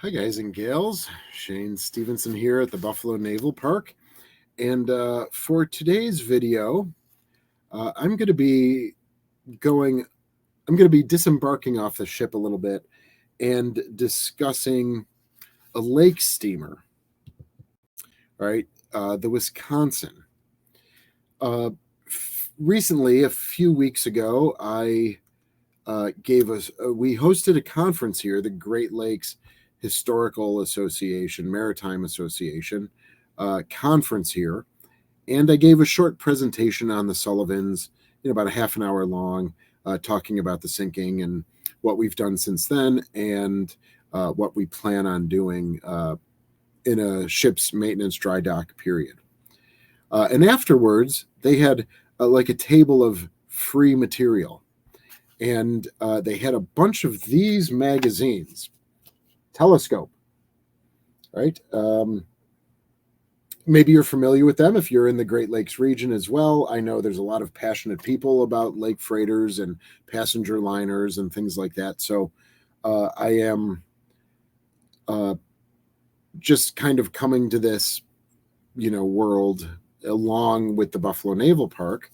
Hi guys and gals, Shane Stevenson here at the Buffalo Naval Park, and for today's video I'm going to be disembarking off the ship a little bit and discussing a lake steamer, right? The Wisconsin. Recently, a few weeks ago, we hosted a conference here, the Great Lakes Historical Association, Maritime Association conference here. And I gave a short presentation on the Sullivans, about a half an hour long, talking about the sinking and what we've done since then and what we plan on doing in a ship's maintenance dry dock period. And afterwards, they had like a table of free material. And they had a bunch of these magazines. Telescope, right? Maybe you're familiar with them if you're in the Great Lakes region as well. I know there's a lot of passionate people about lake freighters and passenger liners and things like that. So I am just kind of coming to this, world along with the Buffalo Naval Park.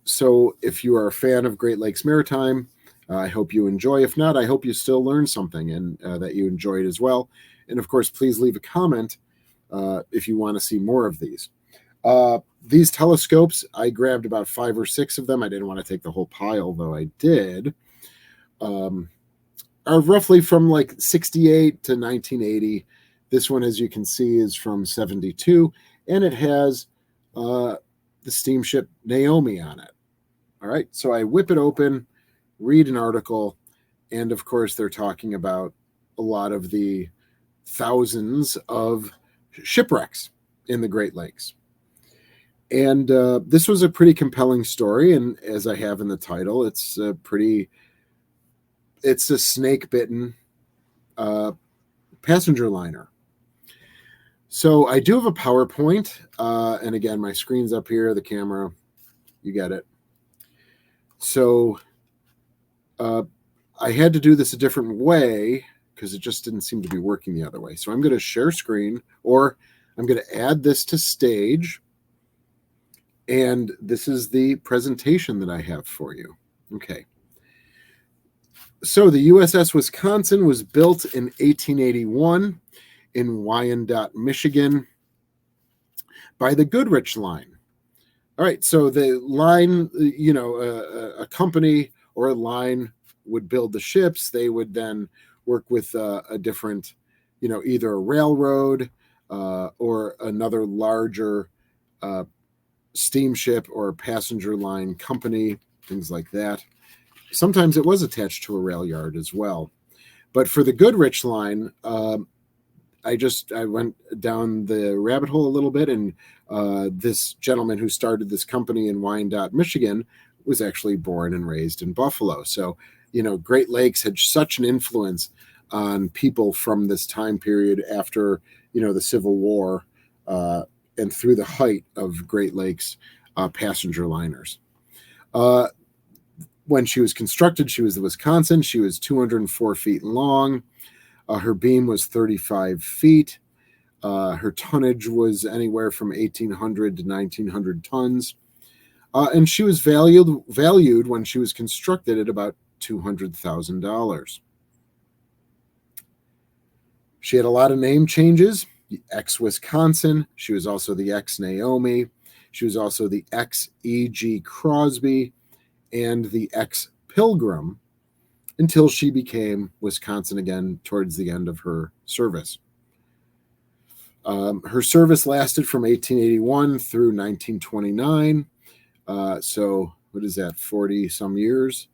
So if you are a fan of Great Lakes Maritime, I hope you enjoy. If not, I hope you still learn something and that you enjoy it as well. And of course, please leave a comment if you want to see more of these. These telescopes, I grabbed about 5 or 6 of them. I didn't want to take the whole pile, though I did. Are roughly from like 68 to 1980. This one, as you can see, is from 72, and it has the steamship Naomi on it. All right, so I whip it open, read an article, and of course they're talking about a lot of the thousands of shipwrecks in the Great Lakes. And this was a pretty compelling story, and as I have in the title, it's a snake-bitten passenger liner. So I do have a PowerPoint, and again, my screen's up here, the camera, you get it. So I had to do this a different way because it just didn't seem to be working the other way. So I'm going to share screen, or I'm going to add this to stage. And this is the presentation that I have for you. Okay. So the USS Wisconsin was built in 1881 in Wyandotte, Michigan by the Goodrich Line. All right, so the line, a company or a line would build the ships. They would then work with a different, either a railroad or another larger steamship or passenger line company, things like that. Sometimes it was attached to a rail yard as well. But for the Goodrich Line, I went down the rabbit hole a little bit, and this gentleman who started this company in Wyandotte, Michigan, was actually born and raised in Buffalo. So, Great Lakes had such an influence on people from this time period after, the Civil War and through the height of Great Lakes passenger liners. When she was constructed, she was the Wisconsin. She was 204 feet long. Her beam was 35 feet. Her tonnage was anywhere from 1,800 to 1,900 tons. And she was valued when she was constructed at about $200,000. She had a lot of name changes. The ex-Wisconsin. She was also the ex-Naomi. She was also the ex-E.G. Crosby and the ex-Pilgrim, until she became Wisconsin again towards the end of her service. Her service lasted from 1881 through 1929. So what is that, 40 some years?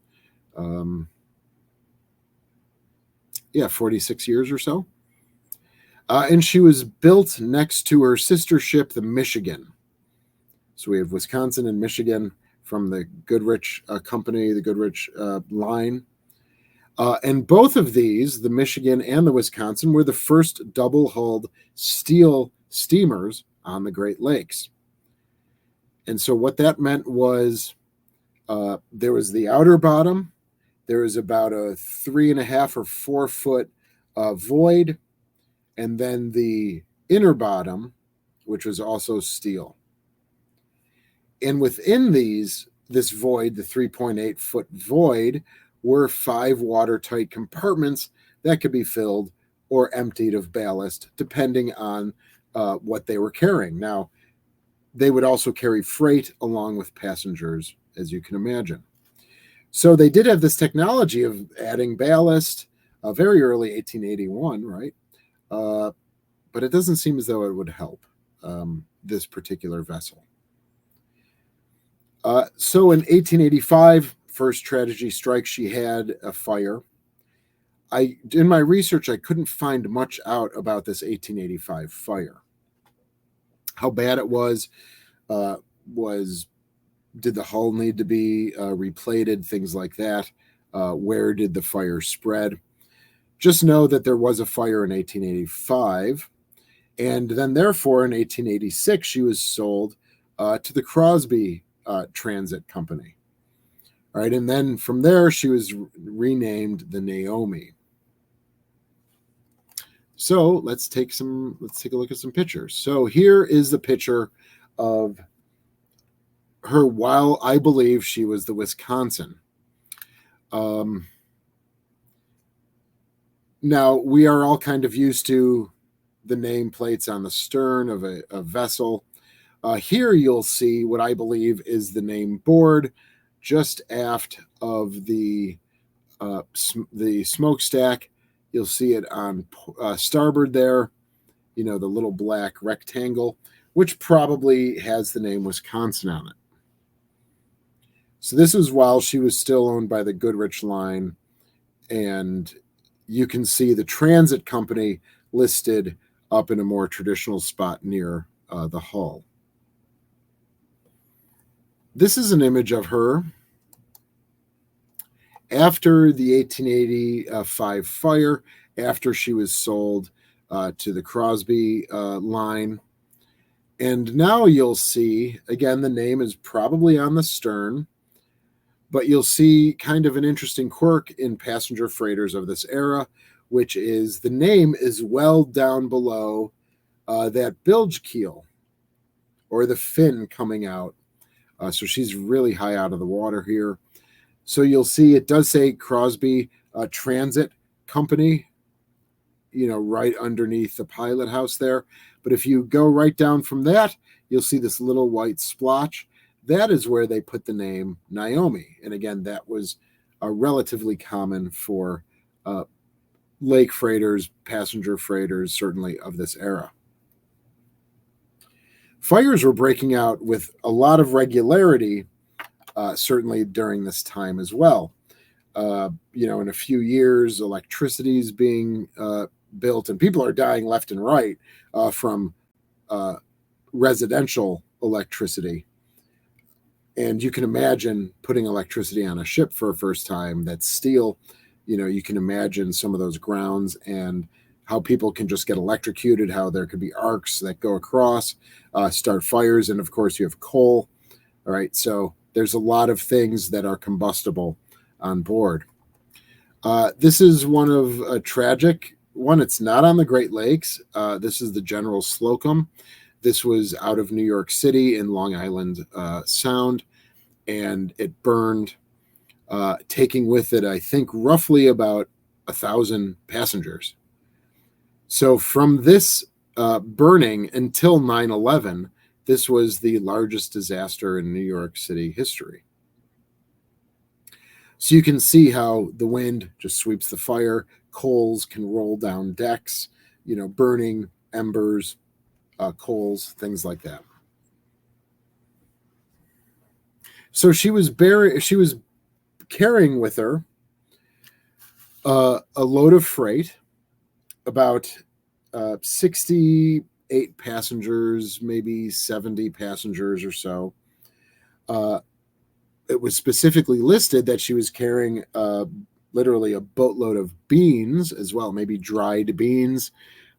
46 years or so. And she was built next to her sister ship, the Michigan. So we have Wisconsin and Michigan from the Goodrich company, the Goodrich line. And both of these, the Michigan and the Wisconsin, were the first double-hulled steel steamers on the Great Lakes. And so what that meant was there was the outer bottom. There was about a 3.5 or 4 foot void, and then the inner bottom, which was also steel. And within this void, the 3.8-foot void, were 5 watertight compartments that could be filled or emptied of ballast, depending on what they were carrying. Now, they would also carry freight along with passengers, as you can imagine. So they did have this technology of adding ballast, very early 1881, right? But it doesn't seem as though it would help this particular vessel. So in 1885, first tragedy strikes, she had a fire. In my research, I couldn't find much out about this 1885 fire. How bad it was did the hull need to be replated, things like that? Where did the fire spread? Just know that there was a fire in 1885, and then therefore in 1886 she was sold to the Crosby Transit Company. All right, and then from there she was renamed the Naomi. So let's take a look at some pictures. So here is the picture of her while I believe she was the Wisconsin. Now we are all kind of used to the nameplates on the stern of a vessel. Here you'll see what I believe is the name board just aft of the smokestack. You'll see it on starboard there, the little black rectangle, which probably has the name Wisconsin on it. So this was while she was still owned by the Goodrich Line, and you can see the transit company listed up in a more traditional spot near the hull. This is an image of her after the 1885 fire, after she was sold to the Crosby line. And now you'll see, again, the name is probably on the stern, but you'll see kind of an interesting quirk in passenger freighters of this era, which is the name is well down below that bilge keel or the fin coming out. So she's really high out of the water here. So you'll see it does say Crosby Transit Company, right underneath the pilot house there. But if you go right down from that, you'll see this little white splotch. That is where they put the name Naomi. And again, that was relatively common for lake freighters, passenger freighters, certainly of this era. Fires were breaking out with a lot of regularity, certainly during this time as well. In a few years, electricity is being built, and people are dying left and right from residential electricity. And you can imagine putting electricity on a ship for a first time that's steel. You can imagine some of those grounds and how people can just get electrocuted, how there could be arcs that go across, start fires. And of course, you have coal. All right. So there's a lot of things that are combustible on board. This is one of a tragic one. It's not on the Great Lakes. This is the General Slocum. This was out of New York City in Long Island Sound, and it burned, taking with it, I think, roughly about 1,000 passengers. So from this burning until 9/11, this was the largest disaster in New York City history. So you can see how the wind just sweeps the fire. Coals can roll down decks, burning embers, coals, things like that. So she was carrying with her a load of freight, about 68 passengers, maybe 70 passengers or so. It was specifically listed that she was carrying literally a boatload of beans as well, maybe dried beans,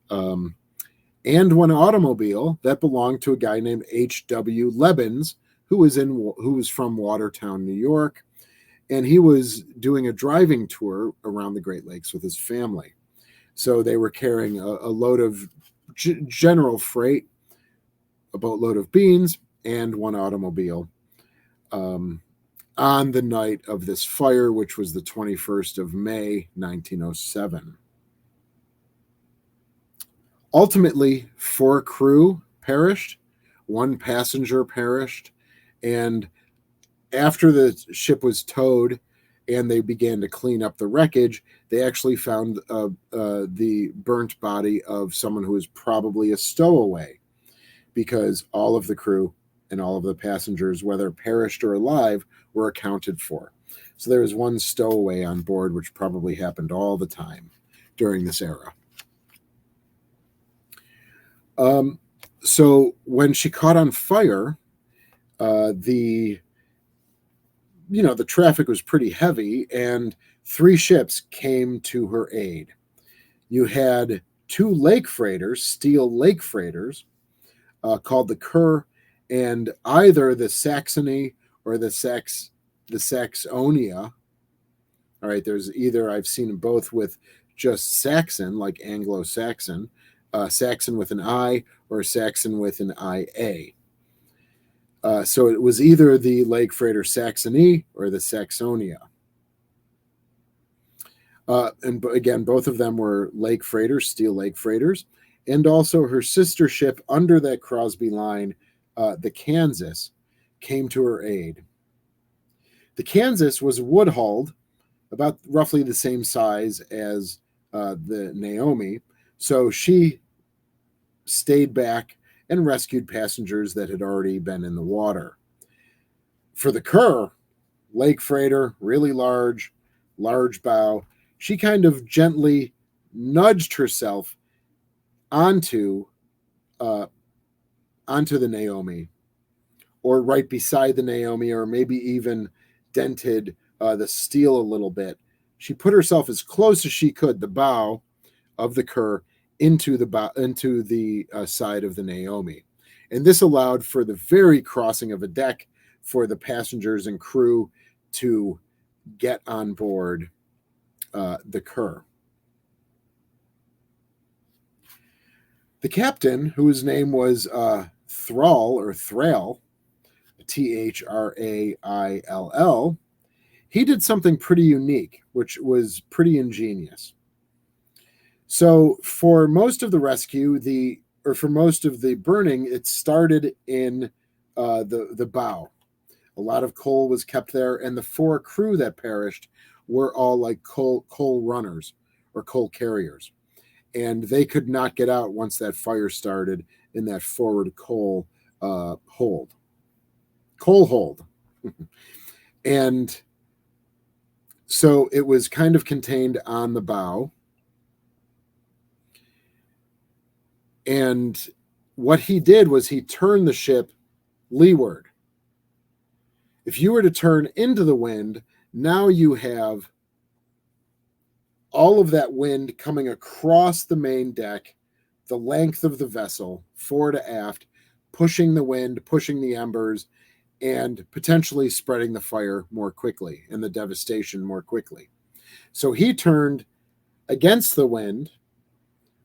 and one automobile that belonged to a guy named H.W. Lebbins, who was from Watertown, New York, and he was doing a driving tour around the Great Lakes with his family. So they were carrying a load of general freight, a boatload of beans, and one automobile on the night of this fire, which was the 21st of May, 1907. Ultimately, 4 crew perished, 1 passenger perished, and after the ship was towed and they began to clean up the wreckage, they actually found the burnt body of someone who was probably a stowaway, because all of the crew and all of the passengers, whether perished or alive, were accounted for. So there was 1 stowaway on board, which probably happened all the time during this era. So when she caught on fire, the traffic was pretty heavy, and 3 ships came to her aid. You had 2 lake freighters, steel lake freighters, called the Kerr, and either the Saxony or the Saxonia. All right, there's either, I've seen them both with just Saxon, like Anglo-Saxon, Saxon with an I, or Saxon with an IA. So it was either the lake freighter Saxony or the Saxonia. And again, both of them were lake freighters, steel lake freighters. And also her sister ship under that Crosby line, the Kansas, came to her aid. The Kansas was wood-hulled, about roughly the same size as the Naomi. So she stayed back and rescued passengers that had already been in the water. For the Kerr, lake freighter, really large bow, she kind of gently nudged herself onto the Naomi, or right beside the Naomi, or maybe even dented the steel a little bit. She put herself as close as she could, the bow of the Kerr, into the side of the Naomi. And this allowed for the very crossing of a deck for the passengers and crew to get on board the Kerr. The captain, whose name was Thrall, Thrail, he did something pretty unique, which was pretty ingenious. So for most of the rescue, for most of the burning, it started in the bow. A lot of coal was kept there, and the 4 crew that perished were all like coal runners or coal carriers. And they could not get out once that fire started in that forward coal hold. And so it was kind of contained on the bow. And what he did was he turned the ship leeward. If you were to turn into the wind, now you have all of that wind coming across the main deck, the length of the vessel, fore to aft, pushing the wind, pushing the embers, and potentially spreading the fire more quickly and the devastation more quickly. So he turned against the wind,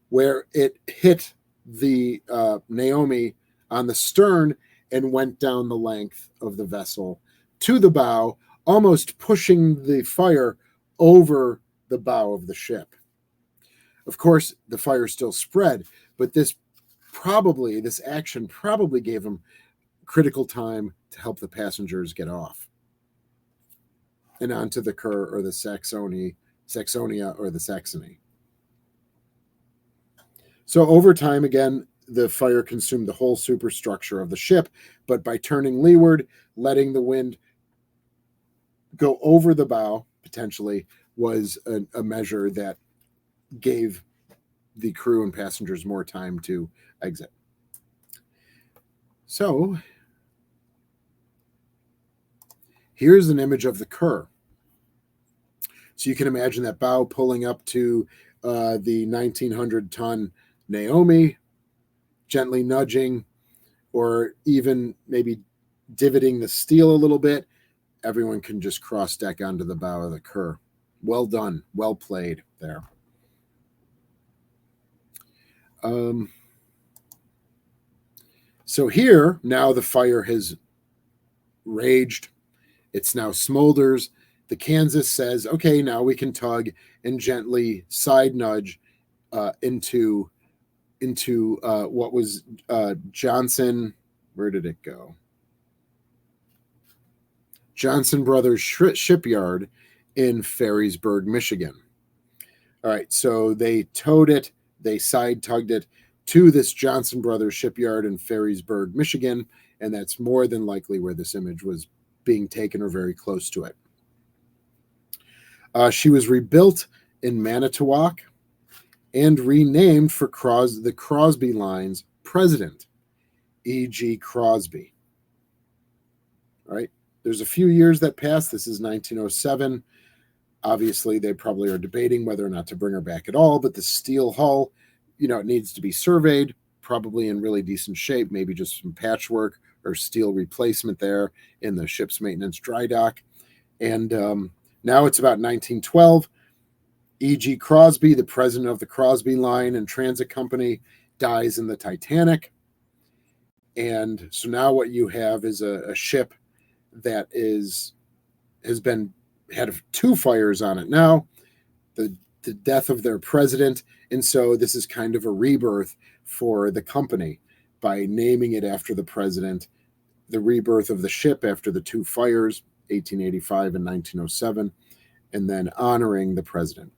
where it hit the Naomi on the stern and went down the length of the vessel to the bow, almost pushing the fire over the bow of the ship. Of course, the fire still spread, but this action probably gave him critical time to help the passengers get off and onto the Kerr or the Saxonia or the Saxony. So over time, again, the fire consumed the whole superstructure of the ship, but by turning leeward, letting the wind go over the bow, potentially, was a measure that gave the crew and passengers more time to exit. So here's an image of the Kerr. So you can imagine that bow pulling up to the 1,900-ton Naomi, gently nudging or even maybe divoting the steel a little bit. Everyone can just cross deck onto the bow of the Kerr. Well done. Well played there. So here, now the fire has raged. It's now smolders. The Kansas says, okay, now we can tug and gently side nudge into what was Johnson. Where did it go? Johnson Brothers Shipyard in Ferrysburg, Michigan. All right, so they towed it, they side tugged it to this Johnson Brothers Shipyard in Ferrysburg, Michigan, and that's more than likely where this image was being taken or very close to it. She was rebuilt in Manitowoc and renamed for the Crosby Line's president, E.G. Crosby. All right, there's a few years that passed. This is 1907. Obviously, they probably are debating whether or not to bring her back at all, but the steel hull, it needs to be surveyed, probably in really decent shape, maybe just some patchwork or steel replacement there in the ship's maintenance dry dock. And now it's about 1912. E.G. Crosby, the president of the Crosby Line and Transit Company, dies in the Titanic. And so now what you have is a ship that had 2 fires on it now, the death of their president. And so this is kind of a rebirth for the company by naming it after the president, the rebirth of the ship after the 2 fires, 1885 and 1907, and then honoring the president.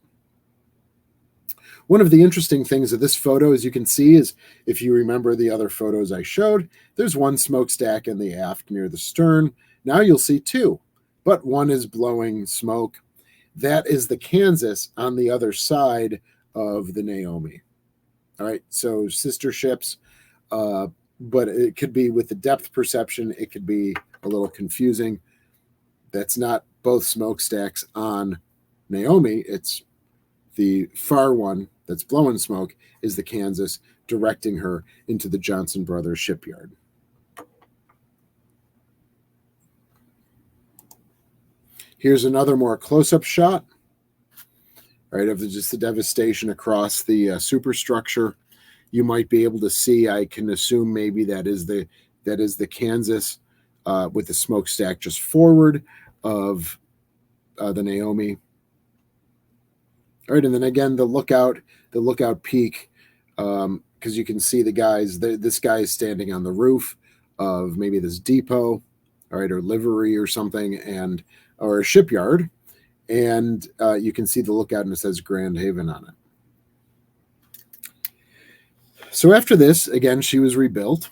One of the interesting things of this photo, as you can see, is if you remember the other photos I showed, there's 1 smokestack in the aft near the stern. Now you'll see 2, but 1 is blowing smoke. That is the Kansas on the other side of the Naomi. All right, so sister ships, but it could be with the depth perception, it could be a little confusing. That's not both smokestacks on Naomi. It's the far one that's blowing smoke is the Kansas, directing her into the Johnson Brothers shipyard. Here's another more close-up shot, right, of just the devastation across the superstructure. You might be able to see, I can assume maybe that is the Kansas with the smokestack just forward of the Naomi. All right, and then again, the lookout peak, because you can see the guys. This guy is standing on the roof of maybe this depot, all right, or livery or something, or a shipyard, and you can see the lookout, and it says Grand Haven on it. So after this, again, she was rebuilt,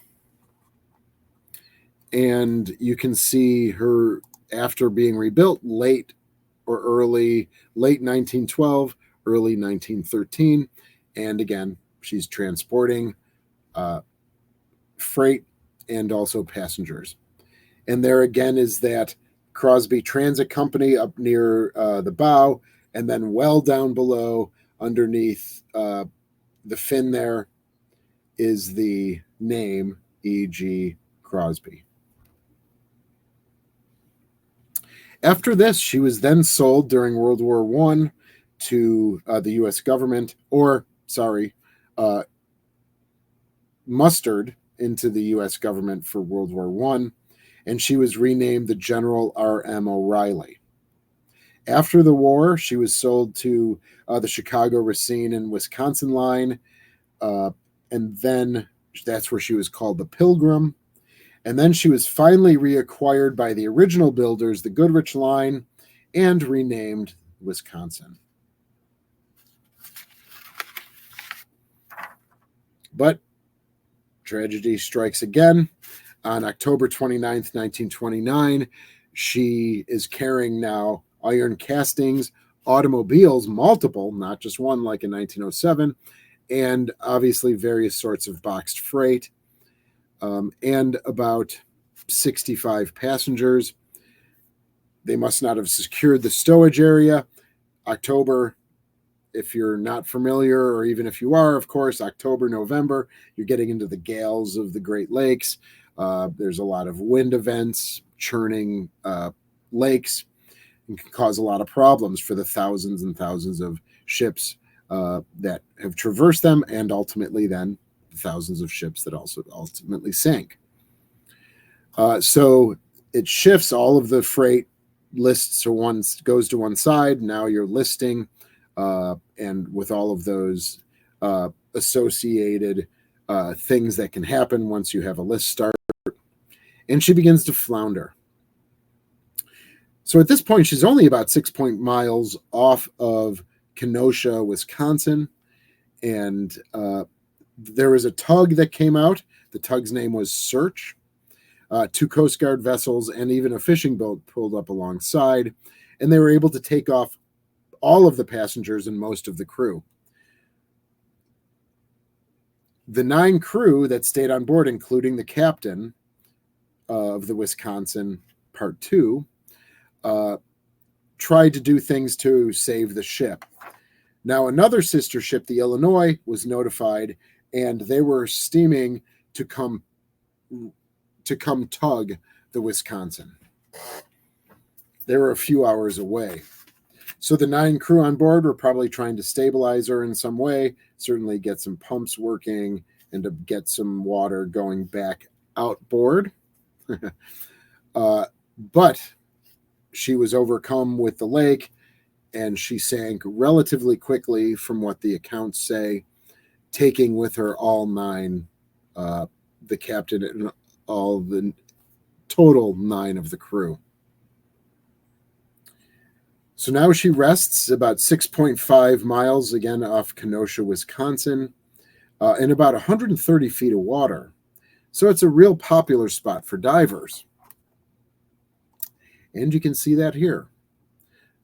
and you can see her after being rebuilt late 1912, early 1913, and again, she's transporting freight and also passengers. And there again is that Crosby Transit Company up near the bow, and then well down below underneath the fin there is the name E.G. Crosby. After this, she was then sold during World War I to the U.S. government, mustered into the U.S. government for World War I, and she was renamed the General R.M. O'Reilly. After the war, she was sold to the Chicago, Racine, and Wisconsin line, and then that's where she was called the Pilgrim. And then she was finally reacquired by the original builders, the Goodrich Line, and renamed Wisconsin. But tragedy strikes again. On October 29th, 1929, she is carrying now iron castings, automobiles, multiple, not just one like in 1907, and obviously various sorts of boxed freight, and about 65 passengers. They must not have secured the stowage area. October, if you're not familiar, or even if you are, of course, October, November, you're getting into the gales of the Great Lakes. There's a lot of wind events, churning lakes, and can cause a lot of problems for the thousands and thousands of ships that have traversed them, and ultimately then thousands of ships that also ultimately sank. So it shifts all of the freight lists to goes to one side. Now you're listing, and with all of those associated things that can happen once you have a list start, and she begins to flounder. So at this point, she's only about 6 miles off of Kenosha, Wisconsin, and there was a tug that came out. The tug's name was Search. 2 Coast Guard vessels and even a fishing boat pulled up alongside, and they were able to take off all of the passengers and most of the crew. The 9 crew that stayed on board, including the captain of the Wisconsin Part 2, tried to do things to save the ship. Now, another sister ship, the Illinois, was notified, and they were steaming to come tug the Wisconsin. They were a few hours away. So the 9 crew on board were probably trying to stabilize her in some way, certainly get some pumps working and to get some water going back outboard. But she was overcome with the lake, and she sank relatively quickly from what the accounts say, taking with her all 9, the captain and all the total 9 of the crew. So now she rests about 6.5 miles, again, off Kenosha, Wisconsin, in about 130 feet of water. So it's a real popular spot for divers. And you can see that here.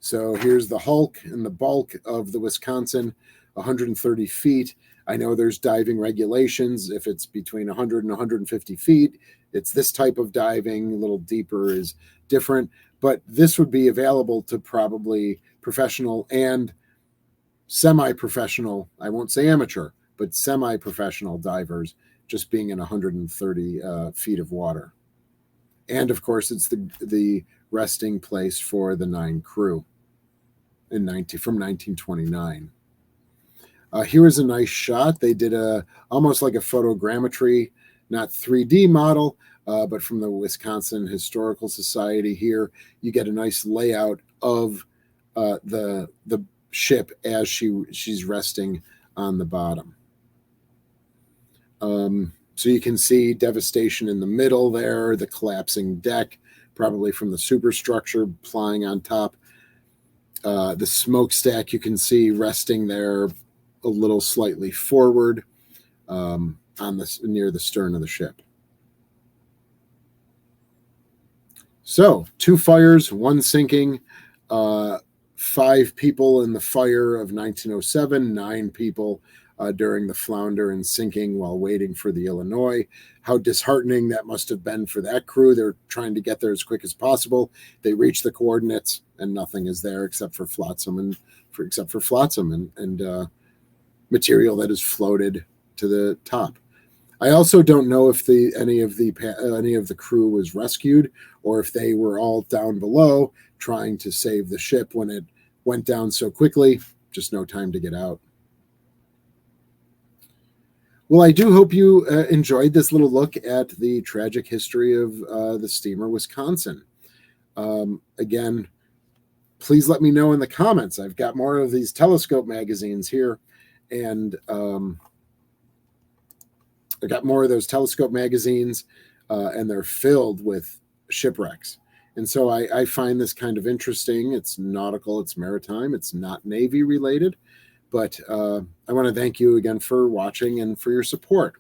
So here's the hulk and the bulk of the Wisconsin, 130 feet. I know there's diving regulations. If it's between 100 and 150 feet, it's this type of diving. A little deeper is different. But this would be available to probably professional and semi-professional, I won't say amateur, but semi-professional divers, just being in 130 feet of water. And of course, it's the resting place for the 9 crew from 1929. Here is a nice shot. They did almost like a photogrammetry, not 3D model, but from the Wisconsin Historical Society. Here you get a nice layout of the ship as she's resting on the bottom. So you can see devastation in the middle there, the collapsing deck, probably from the superstructure flying on top. The smokestack you can see resting there a little slightly forward near the stern of the ship. So 2 fires, 1 sinking, 5 people in the fire of 1907, 9 people during the flounder and sinking while waiting for the Illinois. How disheartening that must have been for that crew. They're trying to get there as quick as possible. They reach the coordinates and nothing is there except for flotsam and material that is floated to the top. I also don't know if any of the crew was rescued or if they were all down below trying to save the ship when it went down so quickly. Just no time to get out. Well, I do hope you enjoyed this little look at the tragic history of the steamer Wisconsin. Again, please let me know in the comments. I've got more of these telescope magazines here, and I got more of those telescope magazines, and they're filled with shipwrecks. And so I find this kind of interesting. It's nautical, it's maritime, it's not Navy related. But I want to thank you again for watching and for your support.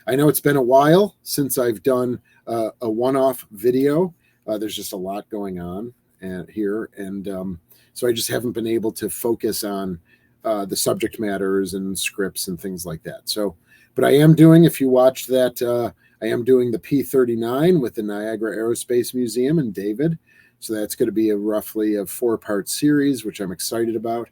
I know it's been a while since I've done a one-off video. There's just a lot going on here. And so I just haven't been able to focus on the subject matters and scripts and things like that. So, but I am doing, if you watched that, I am doing the P-39 with the Niagara Aerospace Museum in David. So that's going to be roughly a 4-part series, which I'm excited about.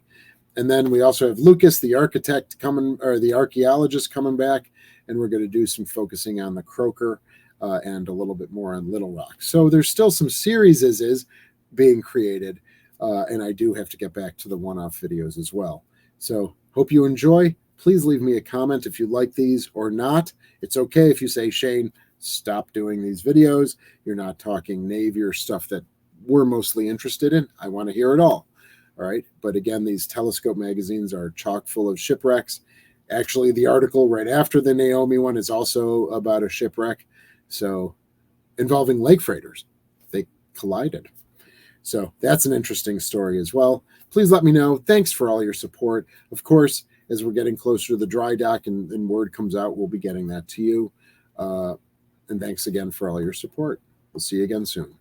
And then we also have Lucas, the architect, the archaeologist coming back, and we're going to do some focusing on the Croaker and a little bit more on Little Rock. So there's still some series is being created, and I do have to get back to the one-off videos as well. So Hope you enjoy. Please leave me a comment if you like these or not. It's okay if you say, Shane, stop doing these videos. You're not talking Navy or stuff that we're mostly interested in. I want to hear it all. All right. But again, these telescope magazines are chock full of shipwrecks. Actually, the article right after the Naomi one is also about a shipwreck. So involving lake freighters. They collided. So that's an interesting story as well. Please let me know. Thanks for all your support. Of course, as we're getting closer to the dry dock and word comes out, we'll be getting that to you. And thanks again for all your support. We'll see you again soon.